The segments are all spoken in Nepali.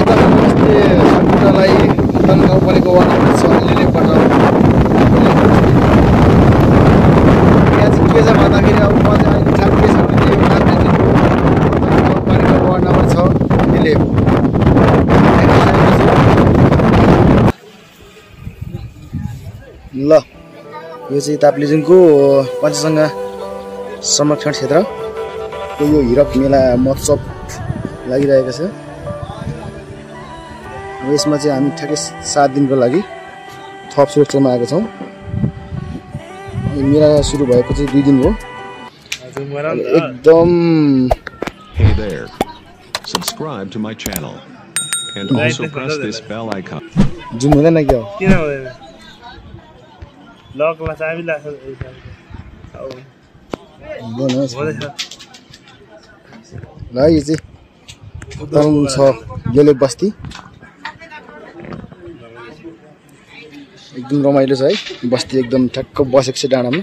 सम्पूर्णलाई भक्तन गाउँपालिका वार्ड नम्बर 6 लिलेबाट यहाँ चाहिँ के छ भन्दाखेरि अब म चाहिँ अहिले ठाउँ के छ भने गाउँपालिका वार्ड नम्बर 6 लिले ल यो चाहिँ ताप्लेजुङको पञ्चसङ्घ संरक्षण क्षेत्र यो हिरक मेला महोत्सव लागिरहेको छ। यसमा चाहिँ हामी ठ्याक्कै 7 दिनको लागि थप सुरक्षामा आएको छौँ। मेला सुरु भएको चाहिँ 2 दिन हो एकदम। Hey there. Subscribe to my channel and also press this bell icon. Zoom हुँदैन क्या हो किन हुँदैन लकमा चाबी लाग्छ ल यो चाहिँ तरुङ छ गेले बस्ती एकदम रमाइलो छ है। बस्ती एकदम ठ्याक्क बसेको छ डाँडामा।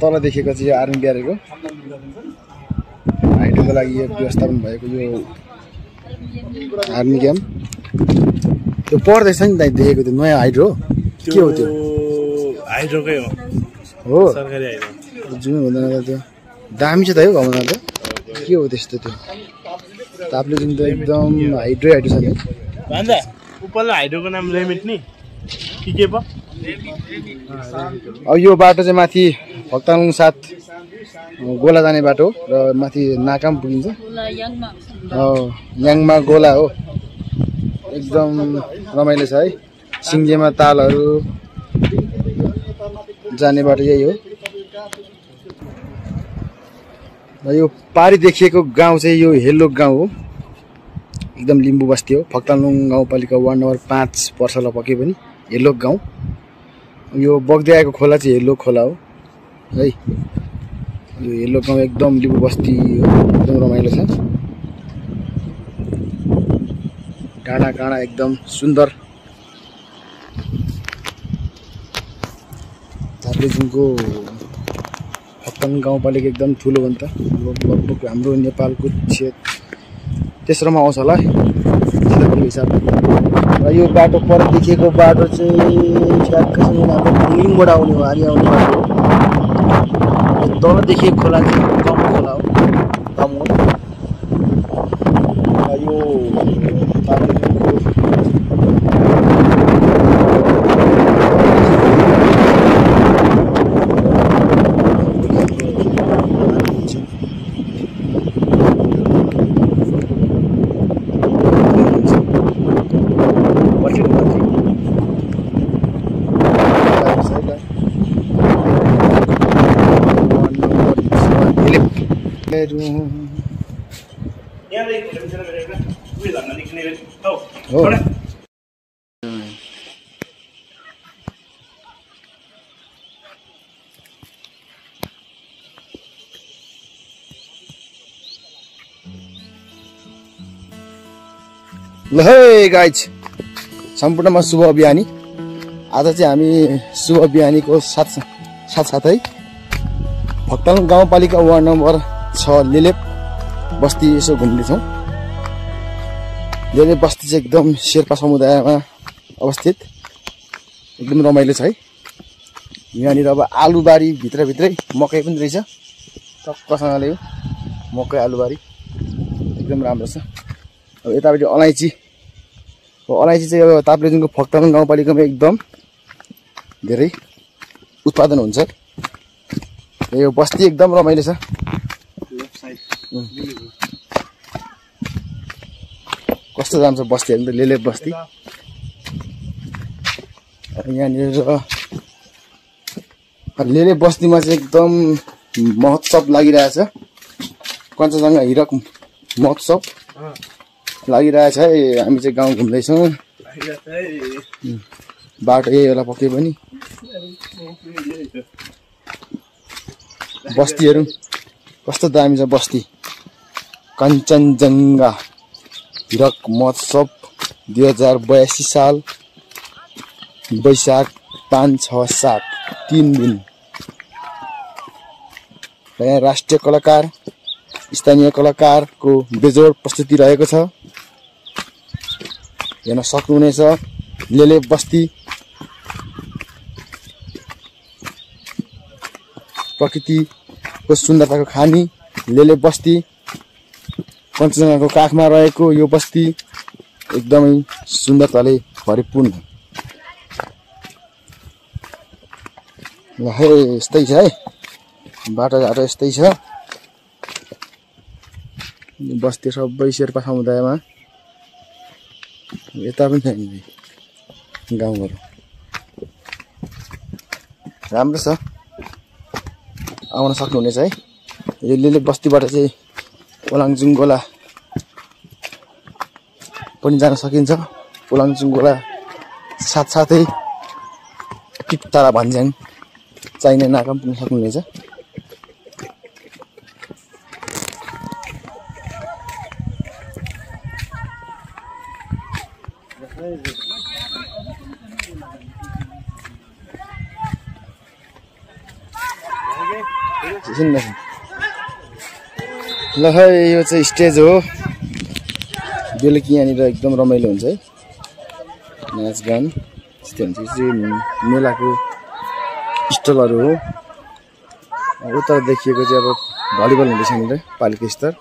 तल देखेको चाहिँ यो आर्मी ब्यारेको हाइड्रोको लागि यो व्यवस्थापन भएको यो आर्मी क्याम्प। त्यो पर्दैछ नि दाइ देखेको त्यो नयाँ हाइड्रो के हो त्यो? हाइड्रोकै हो सरकारी हाइड्रो जुन हुँदैन त त्यो दामी छ त है घाउमा त के हो त्यस्तो त्यो ताप्लेजुङ त एकदम हाइड्रो छ नि भन्छ उपल्लो हाइड्रोको नाम रेमिट नि के पो अब यो बाटो चाहिँ माथि भक्तालुङ 7 गोला जाने बाटो र माथि नाकाम पुगिन्छ। याङमा गोला हो एकदम रमाइलो छ है। सिङ्गेमा तालहरू जाने बाटो यही हो। र यो पारी देखिएको गाउँ चाहिँ यो हेल्लोक गाउँ हो एकदम लिम्बू बस्ती हो। भक्तालुङ गाउँपालिका वार्ड नम्बर 5 पर्सला पके पनि हेल्लोक गाउँ। यो बग्दै आएको खोला चाहिँ हेल्लोक खोला हो है। यो हेल्लोक गाउँ एकदम लिम्बू बस्ती हो एकदम रमाइलो छ। डाँडा काँडा एकदम सुन्दर। ताप्लेजुङको भक्तालुङ गाउँपालिका एकदम ठुलो हो नि त लगभग हाम्रो नेपालको तेस्रोमा आउँछ होला क्षेत्रफलको हिसाबले। र यो बाटो पर देखिएको बाटो चाहिँ ठ्याक्कसँग हाम्रो लिङबाट आउने हो आर्य आउने बाटो हो। तल देखिएको खोला चाहिँ कम खोला हो कम हो। र यो ल है गाइज सम्पूर्णमा शुभ बिहानी। आज चाहिँ हामी शुभ बिहानीको साथसाथै भक्तालुङ गाउँपालिका वार्ड नम्बर 6 लिलेप बस्ती यसो घुम्नेछौँ। लिलेप बस्ती चाहिँ एकदम शेर्पा समुदायमा अवस्थित एकदम रमाइलो छ है। यहाँनिर अब आलुबारी भित्रभित्रै मकै पनि रहेछ टक्कसँगले यो मकै आलुबारी एकदम राम्रो छ। अब यतापट्टि अलैँची चाहिँ अब ताप्लेजुङको भक्तालुङ गाउँपालिकामा एकदम धेरै उत्पादन हुन्छ। यो बस्ती एकदम रमाइलो छ। कस्तो जान्छ बस्ती एकदम लिलेप बस्ती। यहाँनिर लिलेप बस्तीमा चाहिँ एकदम महोत्सव लागिरहेछ। पञ्चसङ्घ हिरक महोत्सव लागिरहेछ है। हामी चाहिँ गाउँ घुम्दैछौँ। बाटो यही होला पक्कै पनि। बस्तीहरू कस्तो दामी छ बस्ती। कञ्चनजङ्घा हिरक महोत्सव 2082 साल वैशाख 5, 6, 7 3 दिन यहाँ राष्ट्रिय कलाकार स्थानीय कलाकारको बेजोड प्रस्तुति रहेको छ। हेर्न सक्नुहुनेछ लेले बस्ती प्रकृतिको सुन्दरताको खानी लेले बस्ती कञ्चनजङ्घाको काखमा रहेको यो बस्ती एकदमै सुन्दरताले भरिपूर्ण। ल है यस्तै छ है बाटोघाटो यस्तै छ। बस्ती सबै शेर्पा समुदायमा यता पनि छ नि गाउँघर राम्रो छ आउन सक्नुहुनेछ है। यो लेले बस्तीबाट चाहिँ ओलाङचुङ गोला पनि जान सकिन्छ। ओलाङचुङ गोला साथसाथै टिकटारा भन्ज्याङ चाहिने नाका पनि पुग्न सक्नुहुनेछ। ल है यो चाहिँ स्टेज हो। बेलुकी यहाँनिर एकदम रमाइलो हुन्छ है नाचगान यस्तै हुन्छ। यो चाहिँ मेलाको स्टलहरू हो। उता देखिएको चाहिँ अब भलिबल हुँदैछ यहाँनिर पालिका स्तर।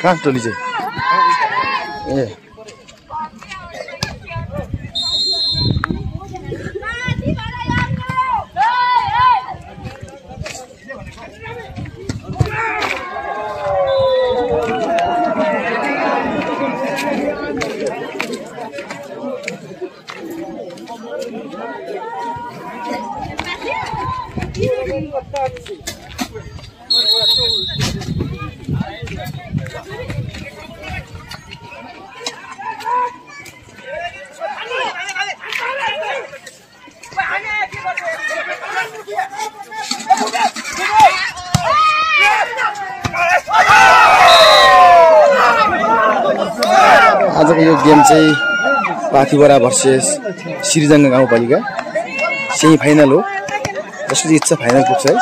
कहाँ टोली चाहिँ ए आजको यो गेम चाहिँ पाथिबरा भर्सेस श्रीजङ्गा गाउँपालिका सेमी फाइनल हो। जसको इच्छा फाइनल पुग्छ है।